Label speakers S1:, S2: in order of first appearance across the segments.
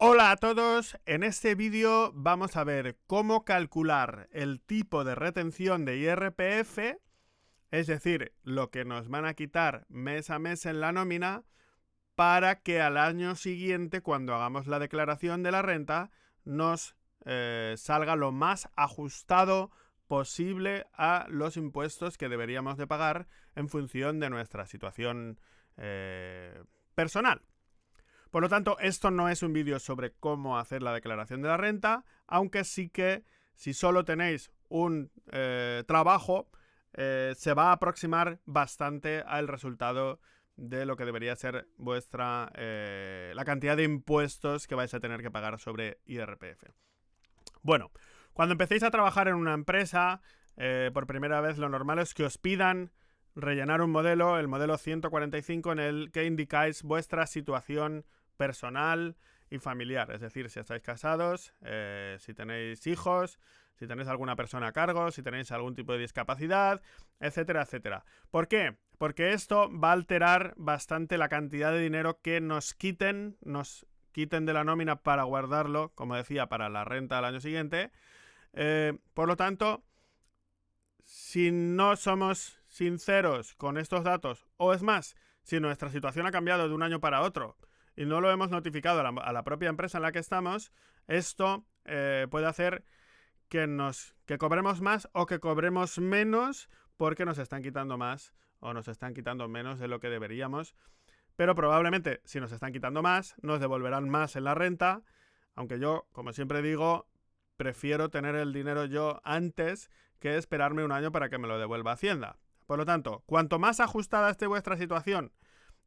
S1: Hola a todos, en este vídeo vamos a ver cómo calcular el tipo de retención de IRPF, es decir, lo que nos van a quitar mes a mes en la nómina, para que al año siguiente, cuando hagamos la declaración de la renta, nos salga lo más ajustado posible a los impuestos que deberíamos de pagar en función de nuestra situación personal. Por lo tanto, esto no es un vídeo sobre cómo hacer la declaración de la renta, aunque sí que si solo tenéis un trabajo, se va a aproximar bastante al resultado de lo que debería ser vuestra la cantidad de impuestos que vais a tener que pagar sobre IRPF. Bueno, cuando empecéis a trabajar en una empresa, por primera vez lo normal es que os pidan rellenar un modelo, el modelo 145, en el que indicáis vuestra situación personal y familiar, es decir, si estáis casados, si tenéis hijos, si tenéis alguna persona a cargo, si tenéis algún tipo de discapacidad, etcétera, etcétera. ¿Por qué? Porque esto va a alterar bastante la cantidad de dinero que nos quiten de la nómina para guardarlo, como decía, para la renta del año siguiente. Por lo tanto, si no somos sinceros con estos datos, o es más, si nuestra situación ha cambiado de un año para otro y no lo hemos notificado a la propia empresa en la que estamos, esto puede hacer que cobremos más o que cobremos menos porque nos están quitando más o nos están quitando menos de lo que deberíamos. Pero probablemente, si nos están quitando más, nos devolverán más en la renta, aunque yo, como siempre digo, prefiero tener el dinero yo antes que esperarme un año para que me lo devuelva Hacienda. Por lo tanto, cuanto más ajustada esté vuestra situación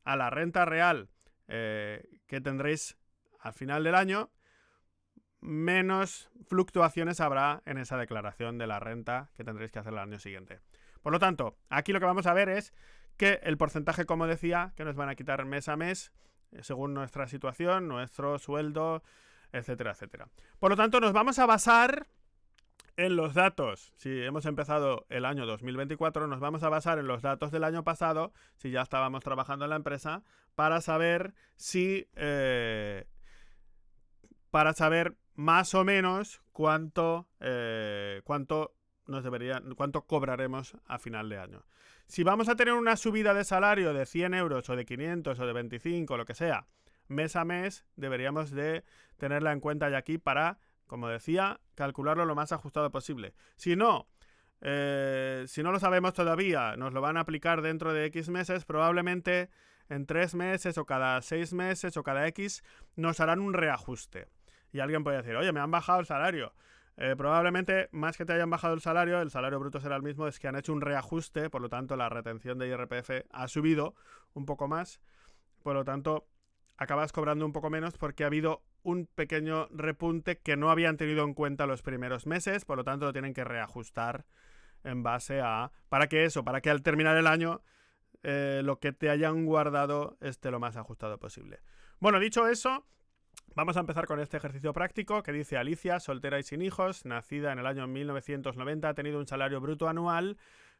S1: a la renta real que tendréis al final del año, menos fluctuaciones habrá en esa declaración de la renta que tendréis que hacer el año siguiente. Por lo tanto, aquí lo que vamos a ver es que el porcentaje, como decía, que nos van a quitar mes a mes, según nuestra situación, nuestro sueldo, etcétera, etcétera. Por lo tanto, nos vamos a basar en los datos. Si hemos empezado el año 2024, nos vamos a basar en los datos del año pasado, si ya estábamos trabajando en la empresa, para saber si... para saber más o menos cuánto cobraremos a final de año. Si vamos a tener una subida de salario de 100 euros o de 500 o de 25, lo que sea, mes a mes, deberíamos de tenerla en cuenta ya aquí para, como decía, calcularlo lo más ajustado posible. Si no lo sabemos todavía, nos lo van a aplicar dentro de X meses, probablemente en 3 meses o cada 6 meses o cada X nos harán un reajuste. Y alguien puede decir, oye, me han bajado el salario. Probablemente, más que te hayan bajado el salario bruto será el mismo, es que han hecho un reajuste, por lo tanto la retención de IRPF ha subido un poco más, por lo tanto acabas cobrando un poco menos porque ha habido un pequeño repunte que no habían tenido en cuenta los primeros meses, por lo tanto lo tienen que reajustar en base a... para que al terminar el año lo que te hayan guardado esté lo más ajustado posible. Bueno, dicho eso, vamos a empezar con este ejercicio práctico que dice: Alicia, soltera y sin hijos, nacida en el año 1990, ha tenido un salario bruto anual,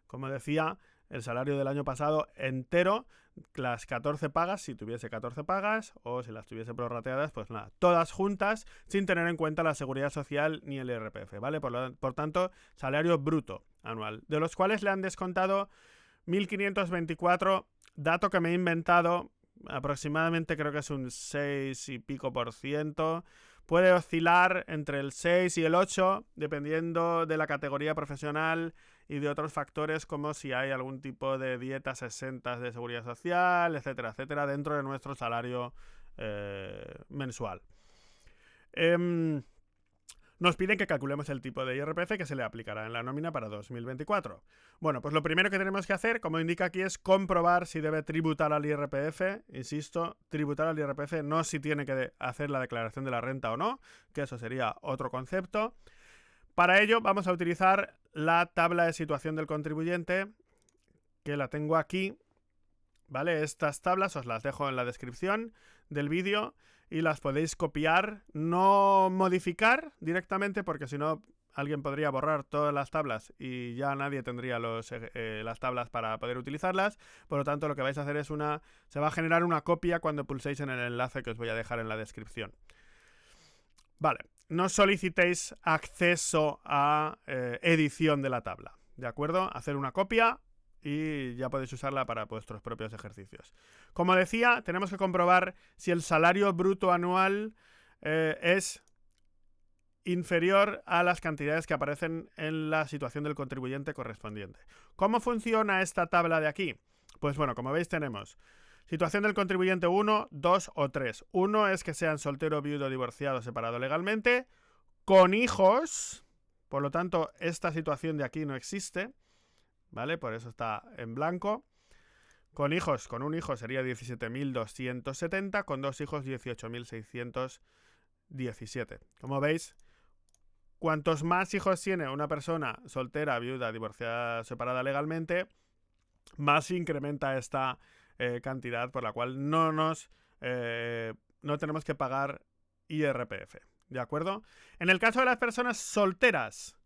S1: como decía, el salario del año pasado entero, las 14 pagas, si tuviese 14 pagas, o si las tuviese prorrateadas, pues nada, todas juntas, sin tener en cuenta la seguridad social ni el IRPF, ¿vale? Por tanto, salario bruto anual, de los cuales le han descontado 1.524, dato que me he inventado, aproximadamente creo que es un 6 y pico %. Puede oscilar entre el 6 y el 8, dependiendo de la categoría profesional y de otros factores como si hay algún tipo de dietas exentas de seguridad social, etcétera, etcétera, dentro de nuestro salario mensual. Nos piden que calculemos el tipo de IRPF que se le aplicará en la nómina para 2024. Bueno, pues lo primero que tenemos que hacer, como indica aquí, es comprobar si debe tributar al IRPF. Insisto, tributar al IRPF, no si tiene que hacer la declaración de la renta o no, que eso sería otro concepto. Para ello vamos a utilizar la tabla de situación del contribuyente, que la tengo aquí, ¿vale? Estas tablas os las dejo en la descripción del vídeo y las podéis copiar, no modificar directamente, porque si no alguien podría borrar todas las tablas y ya nadie tendría las tablas para poder utilizarlas. Por lo tanto, lo que vais a hacer es se va a generar una copia cuando pulséis en el enlace que os voy a dejar en la descripción. Vale, no solicitéis acceso a edición de la tabla, ¿de acuerdo? Hacer una copia y ya podéis usarla para vuestros propios ejercicios. Como decía, tenemos que comprobar si el salario bruto anual es inferior a las cantidades que aparecen en la situación del contribuyente correspondiente. ¿Cómo funciona esta tabla de aquí? Pues bueno, como veis tenemos situación del contribuyente 1, 2 o 3. 1 es que sean soltero, viudo, divorciado, separado legalmente, con hijos, por lo tanto esta situación de aquí no existe, ¿vale? Por eso está en blanco. Con hijos, con un hijo sería 17.270, con dos hijos 18.617. Como veis, cuantos más hijos tiene una persona soltera, viuda, divorciada, separada legalmente, más incrementa esta cantidad por la cual no tenemos que pagar IRPF, ¿de acuerdo? En el caso de las personas solteras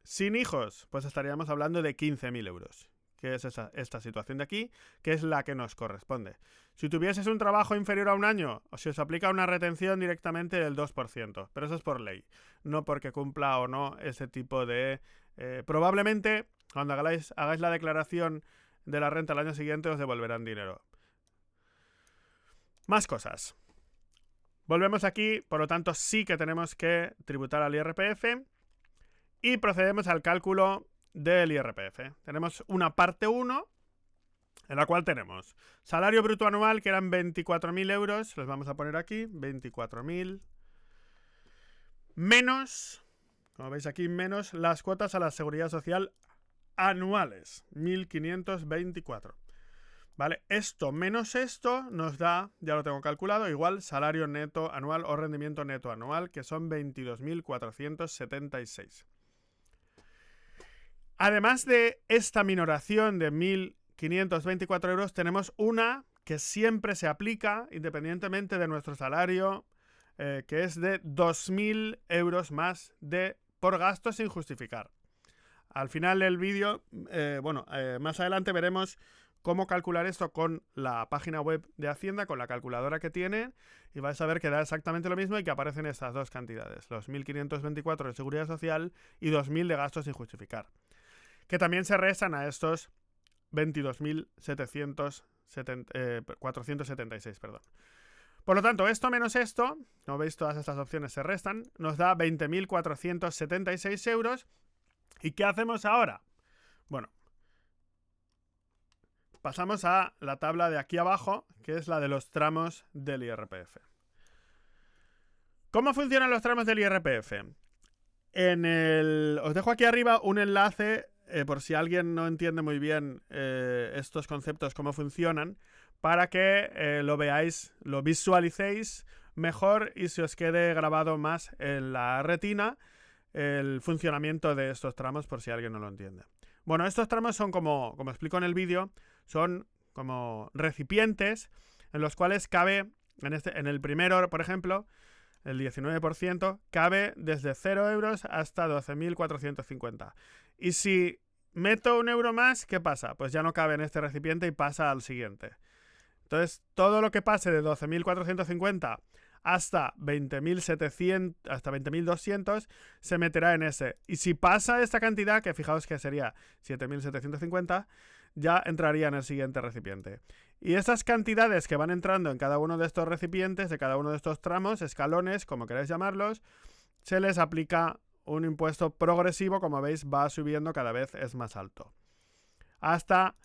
S1: sin hijos, pues estaríamos hablando de 15.000 euros, que es esta situación de aquí, que es la que nos corresponde. Si tuvieses un trabajo inferior a un año, se os aplica una retención directamente del 2%, pero eso es por ley, no porque cumpla o no ese tipo de... probablemente, cuando hagáis la declaración de la renta el año siguiente, os devolverán dinero. Más cosas. Volvemos aquí, por lo tanto sí que tenemos que tributar al IRPF y procedemos al cálculo del IRPF. Tenemos una parte 1 en la cual tenemos salario bruto anual, que eran 24.000 euros, los vamos a poner aquí, 24.000, menos, como veis aquí, menos las cuotas a la seguridad social anuales, 1.524. ¿Vale? Esto menos esto nos da, ya lo tengo calculado, igual salario neto anual o rendimiento neto anual, que son 22.476. Además de esta minoración de 1.524 euros, tenemos una que siempre se aplica, independientemente de nuestro salario, que es de 2.000 euros más por gastos sin justificar. Al final del vídeo, más adelante veremos cómo calcular esto con la página web de Hacienda, con la calculadora que tiene, y vais a ver que da exactamente lo mismo y que aparecen estas dos cantidades, los 1.524 de seguridad social y 2.000 de gastos sin justificar, que también se restan a estos 22.476, perdón. Por lo tanto, esto menos esto, como veis, todas estas opciones se restan, nos da 20.476 euros. ¿Y qué hacemos ahora? Bueno, pasamos a la tabla de aquí abajo, que es la de los tramos del IRPF. ¿Cómo funcionan los tramos del IRPF? Os dejo aquí arriba un enlace, por si alguien no entiende muy bien estos conceptos, cómo funcionan, para que lo veáis, lo visualicéis mejor y se os quede grabado más en la retina el funcionamiento de estos tramos, por si alguien no lo entiende. Bueno, estos tramos son como explico en el vídeo, son como recipientes en los cuales cabe, en el primero, por ejemplo, el 19%, cabe desde 0 euros hasta 12.450. Y si meto un euro más, ¿qué pasa? Pues ya no cabe en este recipiente y pasa al siguiente. Entonces, todo lo que pase de 12.450 hasta 20.700, hasta 20.200 se meterá en ese. Y si pasa esta cantidad, que fijaos que sería 7.750, ya entraría en el siguiente recipiente. Y esas cantidades que van entrando en cada uno de estos recipientes, de cada uno de estos tramos, escalones, como queráis llamarlos, se les aplica un impuesto progresivo, como veis, va subiendo, cada vez es más alto. Hasta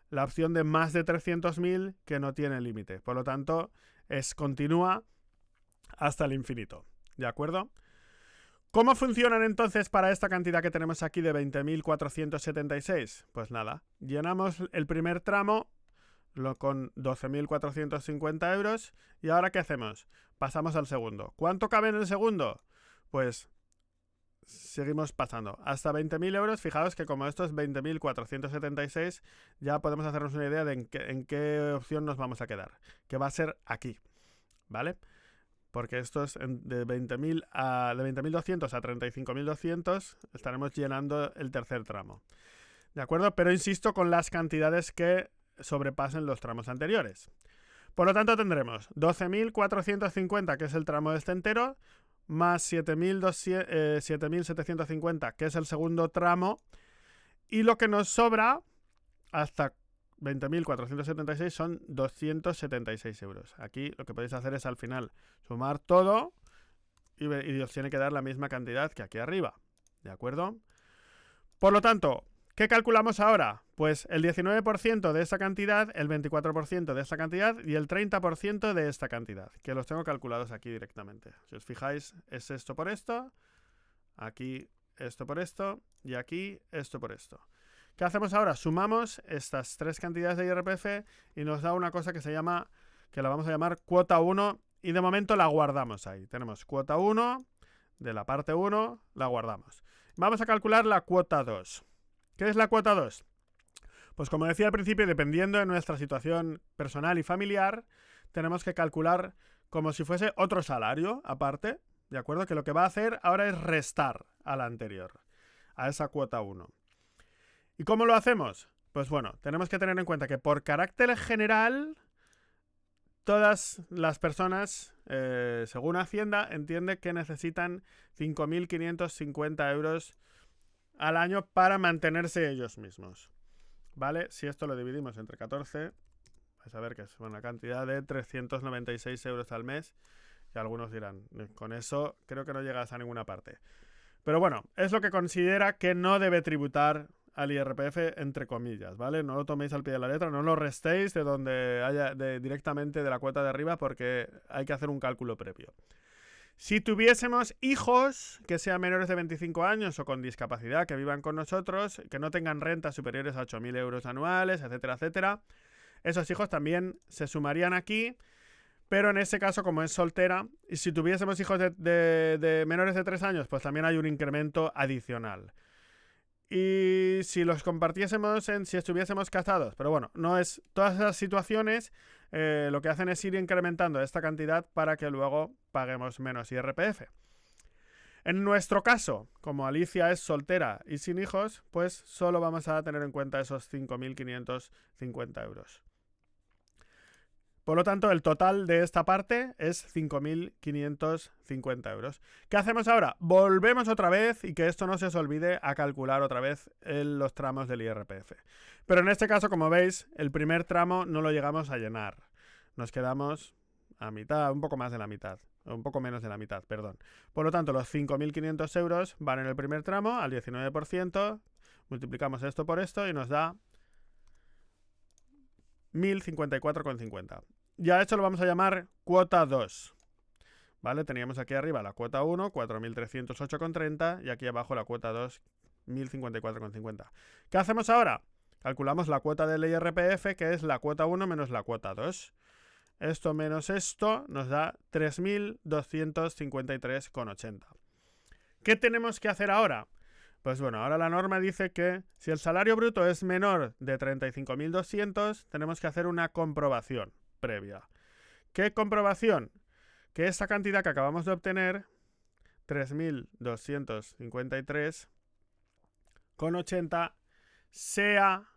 S1: la opción de más de 300.000, que no tiene límite. Por lo tanto, continúa hasta el infinito. ¿De acuerdo? ¿Cómo funcionan entonces para esta cantidad que tenemos aquí de 20.476? Pues nada, llenamos el primer tramo con 12.450 euros y ahora ¿qué hacemos? Pasamos al segundo. ¿Cuánto cabe en el segundo? Pues seguimos pasando. Hasta 20.000 euros, fijaos que como esto es 20.476, ya podemos hacernos una idea de en qué opción nos vamos a quedar. Que va a ser aquí, ¿vale? Porque esto es de 20.200 a 35.200, estaremos llenando el tercer tramo. ¿De acuerdo? Pero insisto con las cantidades que sobrepasen los tramos anteriores. Por lo tanto tendremos 12.450, que es el tramo este entero, más 7.750, que es el segundo tramo, y lo que nos sobra hasta 20.476 son 276 euros. Aquí lo que podéis hacer es al final sumar todo y os tiene que dar la misma cantidad que aquí arriba, ¿de acuerdo? Por lo tanto, ¿qué calculamos ahora? Pues el 19% de esta cantidad, el 24% de esta cantidad y el 30% de esta cantidad, que los tengo calculados aquí directamente. Si os fijáis, es esto por esto, aquí esto por esto y aquí esto por esto. ¿Qué hacemos ahora? Sumamos estas tres cantidades de IRPF y nos da una cosa que se llama, que la vamos a llamar cuota 1 y de momento la guardamos ahí. Tenemos cuota 1, de la parte 1, la guardamos. Vamos a calcular la cuota 2. ¿Qué es la cuota 2? Pues como decía al principio, dependiendo de nuestra situación personal y familiar, tenemos que calcular como si fuese otro salario aparte, ¿de acuerdo? Que lo que va a hacer ahora es restar a la anterior, a esa cuota 1. ¿Y cómo lo hacemos? Pues bueno, tenemos que tener en cuenta que por carácter general, todas las personas, según Hacienda, entiende que necesitan 5.550 euros al año para mantenerse ellos mismos. ¿Vale? Si esto lo dividimos entre 14, vais a ver que es una cantidad de 396 euros al mes. Y algunos dirán, con eso creo que no llegas a ninguna parte. Pero bueno, es lo que considera que no debe tributar al IRPF, entre comillas, ¿vale? No lo toméis al pie de la letra, no lo restéis de donde haya, directamente de la cuota de arriba, porque hay que hacer un cálculo previo. Si tuviésemos hijos que sean menores de 25 años o con discapacidad, que vivan con nosotros, que no tengan rentas superiores a 8.000 euros anuales, etcétera, etcétera, esos hijos también se sumarían aquí, pero en ese caso, como es soltera, y si tuviésemos hijos de menores de 3 años, pues también hay un incremento adicional. Y si los compartiésemos si estuviésemos casados, pero bueno, no es todas esas situaciones, lo que hacen es ir incrementando esta cantidad para que luego paguemos menos IRPF. En nuestro caso, como Alicia es soltera y sin hijos, pues solo vamos a tener en cuenta esos 5.550 euros. Por lo tanto, el total de esta parte es 5.550 euros. ¿Qué hacemos ahora? Volvemos otra vez, y que esto no se os olvide, a calcular otra vez los tramos del IRPF. Pero en este caso, como veis, el primer tramo no lo llegamos a llenar. Nos quedamos a mitad, un poco más de la mitad. Un poco menos de la mitad, perdón. Por lo tanto, los 5.500 euros van en el primer tramo, al 19%. Multiplicamos esto por esto y nos da 1.054,50. Ya esto lo vamos a llamar cuota 2. ¿Vale? Teníamos aquí arriba la cuota 1, 4.308,30, y aquí abajo la cuota 2, 1.054,50. ¿Qué hacemos ahora? Calculamos la cuota del IRPF, que es la cuota 1 menos la cuota 2. Esto menos esto nos da 3.253,80. ¿Qué tenemos que hacer ahora? Pues bueno, ahora la norma dice que si el salario bruto es menor de 35.200, tenemos que hacer una comprobación previa. ¿Qué comprobación? Que esta cantidad que acabamos de obtener, 3.253,80, sea,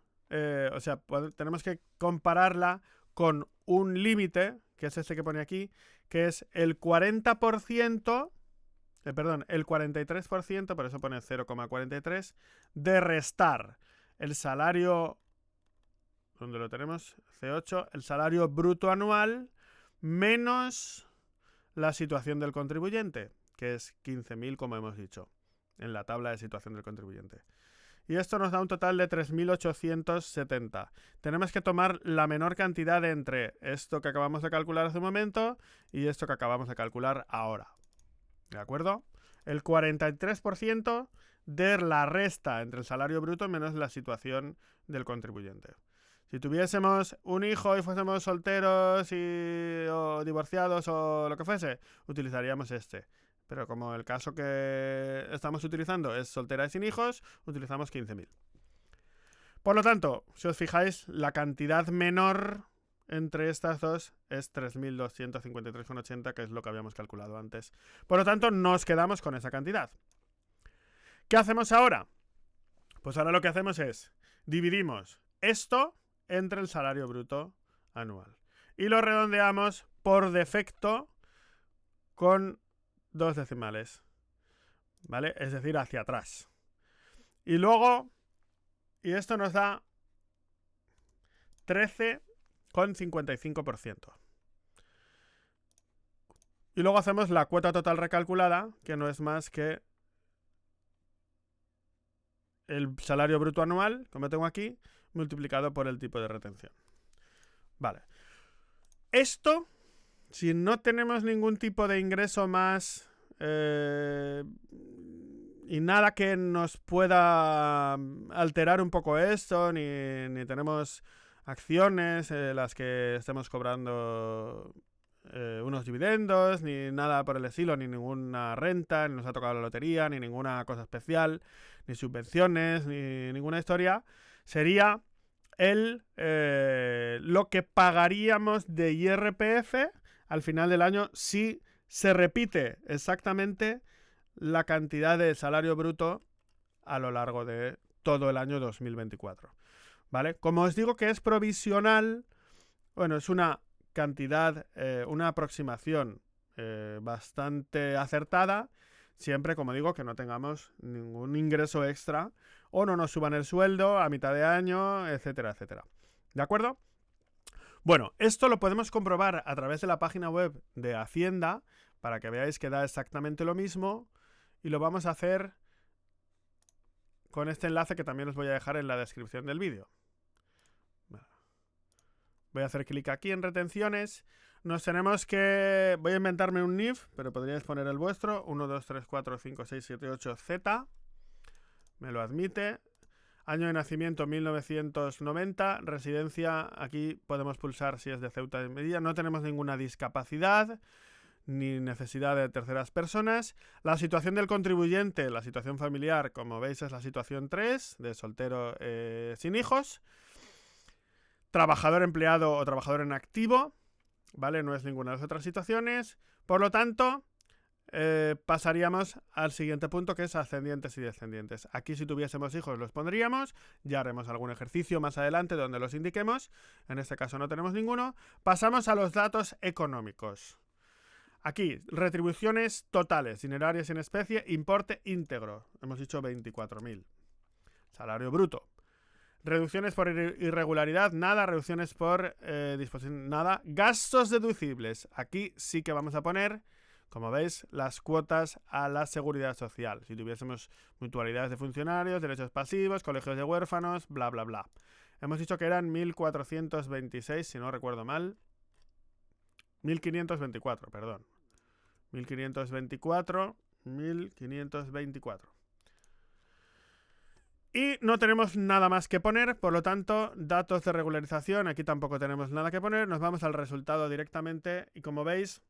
S1: o sea, tenemos que compararla con un límite, que es este que pone aquí, que es el 40%, el 43%, por eso pone 0,43, de restar el salario, ¿dónde lo tenemos? C8, el salario bruto anual menos la situación del contribuyente, que es 15.000, como hemos dicho, en la tabla de situación del contribuyente. Y esto nos da un total de 3.870. Tenemos que tomar la menor cantidad entre esto que acabamos de calcular hace un momento y esto que acabamos de calcular ahora. ¿De acuerdo? El 43% de la resta entre el salario bruto menos la situación del contribuyente. Si tuviésemos un hijo y fuésemos solteros o divorciados o lo que fuese, utilizaríamos este. Pero como el caso que estamos utilizando es soltera y sin hijos, utilizamos 15.000. Por lo tanto, si os fijáis, la cantidad menor entre estas dos es 3.253,80, que es lo que habíamos calculado antes. Por lo tanto, nos quedamos con esa cantidad. ¿Qué hacemos ahora? Pues ahora lo que hacemos es dividimos esto entre el salario bruto anual y lo redondeamos por defecto con 2 decimales, ¿vale? Es decir, hacia atrás. Y luego, y esto nos da 13,55%. Y luego hacemos la cuota total recalculada, que no es más que el salario bruto anual, como tengo aquí, multiplicado por el tipo de retención. Vale. Esto, si no tenemos ningún tipo de ingreso más y nada que nos pueda alterar un poco esto, ni tenemos acciones las que estemos cobrando unos dividendos, ni nada por el estilo, ni ninguna renta, ni nos ha tocado la lotería, ni ninguna cosa especial, ni subvenciones, ni ninguna historia, sería lo que pagaríamos de IRPF al final del año si se repite exactamente la cantidad de salario bruto a lo largo de todo el año 2024. ¿Vale? Como os digo que es provisional, bueno, es una cantidad, una aproximación bastante acertada, siempre, como digo, que no tengamos ningún ingreso extra o no nos suban el sueldo a mitad de año, etcétera, etcétera. ¿De acuerdo? Bueno, esto lo podemos comprobar a través de la página web de Hacienda para que veáis que da exactamente lo mismo y lo vamos a hacer con este enlace que también os voy a dejar en la descripción del vídeo. Voy a hacer clic aquí en retenciones. Nos tenemos que... Voy a inventarme un NIF, pero podríais poner el vuestro. 1, 2, 3, 4, 5, 6, 7, 8, Z. Me lo admite. Año de nacimiento 1990. Residencia, aquí podemos pulsar si es de Ceuta y Melilla. No tenemos ninguna discapacidad ni necesidad de terceras personas. La situación del contribuyente, la situación familiar, como veis, es la situación 3, de soltero sin hijos. Trabajador empleado o trabajador en activo, ¿vale? No es ninguna de las otras situaciones. Por lo tanto, pasaríamos al siguiente punto, que es ascendientes y descendientes. Aquí, si tuviésemos hijos, los pondríamos. Ya haremos algún ejercicio más adelante donde los indiquemos. En este caso no tenemos ninguno. Pasamos a los datos económicos. Aquí, retribuciones totales, dinerarias en especie, importe íntegro. Hemos dicho 24.000. Salario bruto. Reducciones por irregularidad, nada. Reducciones por disposición, nada. Gastos deducibles. Aquí sí que vamos a poner, como veis, las cuotas a la seguridad social. Si tuviésemos mutualidades de funcionarios, derechos pasivos, colegios de huérfanos, bla, bla, bla. Hemos dicho que eran 1.426, si no recuerdo mal. 1.524, perdón. 1.524. Y no tenemos nada más que poner, por lo tanto, datos de regularización, aquí tampoco tenemos nada que poner, nos vamos al resultado directamente y como veis,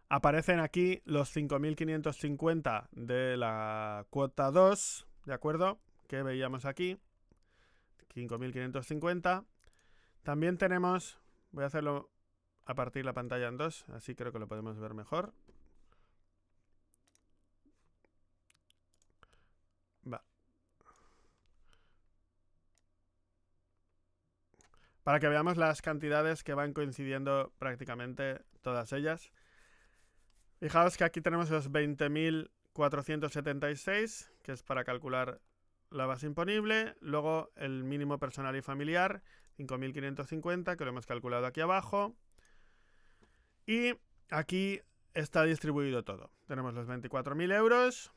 S1: aparecen aquí los 5.550 de la cuota 2, ¿de acuerdo? Que veíamos aquí, 5.550. También tenemos, voy a hacerlo a partir la pantalla en 2, así creo que lo podemos ver mejor. Va. Para que veamos las cantidades que van coincidiendo prácticamente todas ellas. Fijaos que aquí tenemos los 20.476, que es para calcular la base imponible. Luego el mínimo personal y familiar, 5.550, que lo hemos calculado aquí abajo. Y aquí está distribuido todo. Tenemos los 24.000 euros.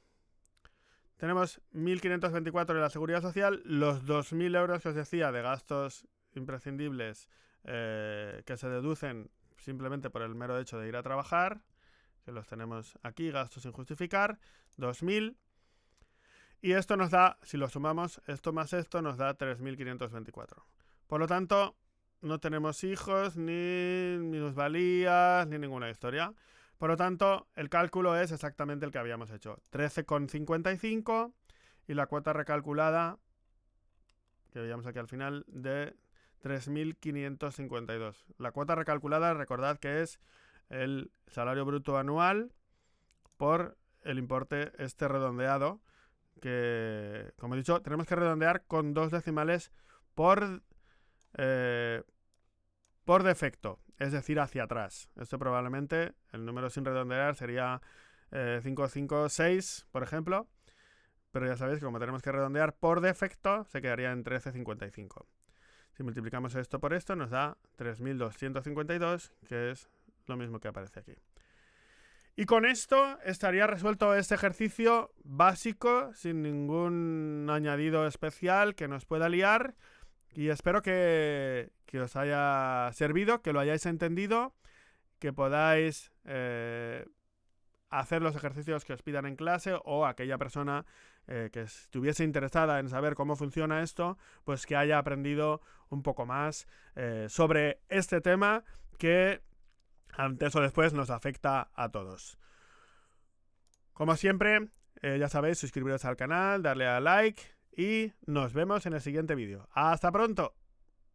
S1: Tenemos 1.524 de la Seguridad Social. Los 2.000 euros que os decía de gastos imprescindibles que se deducen simplemente por el mero hecho de ir a trabajar, que los tenemos aquí, gastos sin justificar, 2.000, y esto nos da, si lo sumamos, esto más esto nos da 3.524. Por lo tanto, no tenemos hijos, ni minusvalías, ni ninguna historia. Por lo tanto, el cálculo es exactamente el que habíamos hecho, 13,55, y la cuota recalculada, que veíamos aquí al final, de 3.552. La cuota recalculada, recordad que es el salario bruto anual por el importe este redondeado, que, como he dicho, tenemos que redondear con 2 decimales por por defecto, es decir, hacia atrás. Esto probablemente, el número sin redondear sería 556, por ejemplo. Pero ya sabéis que como tenemos que redondear por defecto, se quedaría en 1355. Si multiplicamos esto por esto, nos da 3252, que es lo mismo que aparece aquí. Y con esto estaría resuelto este ejercicio básico, sin ningún añadido especial que nos pueda liar. Y espero que os haya servido, que lo hayáis entendido, que podáis hacer los ejercicios que os pidan en clase, o aquella persona que estuviese interesada en saber cómo funciona esto, pues que haya aprendido un poco más sobre este tema que antes o después nos afecta a todos. Como siempre, ya sabéis, suscribiros al canal, darle a like y nos vemos en el siguiente vídeo. ¡Hasta pronto!